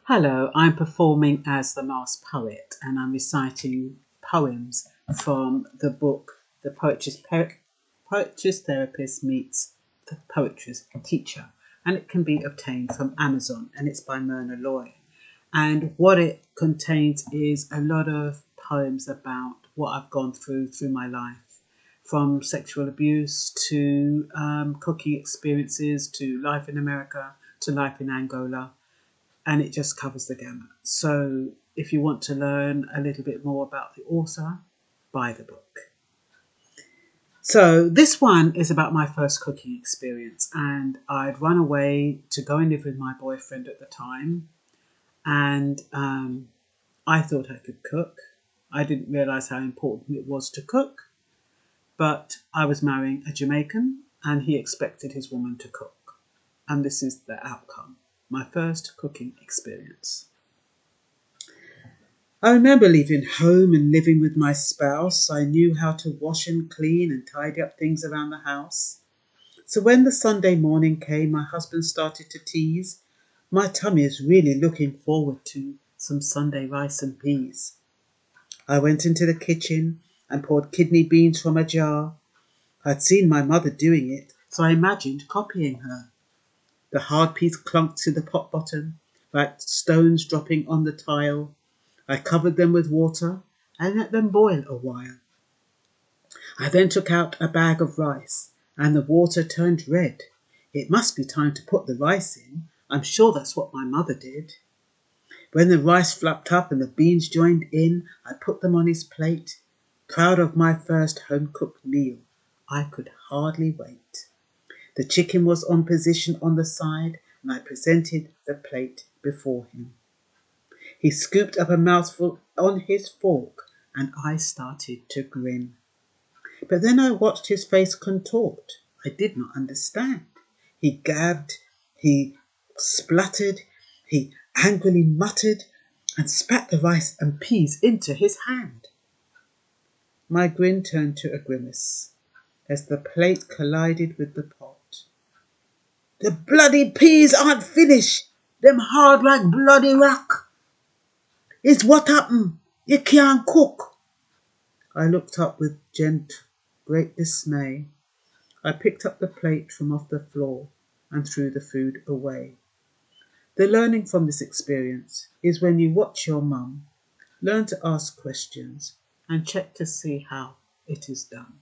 Hello, I'm performing as the masked poet and I'm reciting poems from the book The Poetry's Therapist Meets the Poetry's Teacher, and it can be obtained from Amazon, and it's by Myrna Loy. And what it contains is a lot of poems about what I've gone through my life, from sexual abuse to cooking experiences to life in America to life in Angola, and it just covers the gamut. So if you want to learn a little bit more about the author, buy the book. So this one is about my first cooking experience, and I'd run away to go and live with my boyfriend at the time, and I thought I could cook. I didn't realise how important it was to cook, but I was marrying a Jamaican and he expected his woman to cook. And this is the outcome. My first cooking experience. I remember leaving home and living with my spouse. I knew how to wash and clean and tidy up things around the house. So when the Sunday morning came, my husband started to tease. My tummy is really looking forward to some Sunday rice and peas. I went into the kitchen and poured kidney beans from a jar. I'd seen my mother doing it, so I imagined copying her. The hard peas clunked to the pot bottom, like stones dropping on the tile. I covered them with water and let them boil a while. I then took out a bag of rice, and the water turned red. It must be time to put the rice in. I'm sure that's what my mother did. When the rice flapped up and the beans joined in, I put them on his plate. Proud of my first home-cooked meal, I could hardly wait. The chicken was on position on the side, and I presented the plate before him. He scooped up a mouthful on his fork, and I started to grin. But then I watched his face contort. I did not understand. He gabbed, he spluttered, he angrily muttered, and spat the rice and peas into his hand. My grin turned to a grimace as the plate collided with the pot. The bloody peas aren't finished. Them hard like bloody rock. It's what happened. You can't cook. I looked up with great dismay. I picked up the plate from off the floor and threw the food away. The learning from this experience is when you watch your mum, learn to ask questions and check to see how it is done.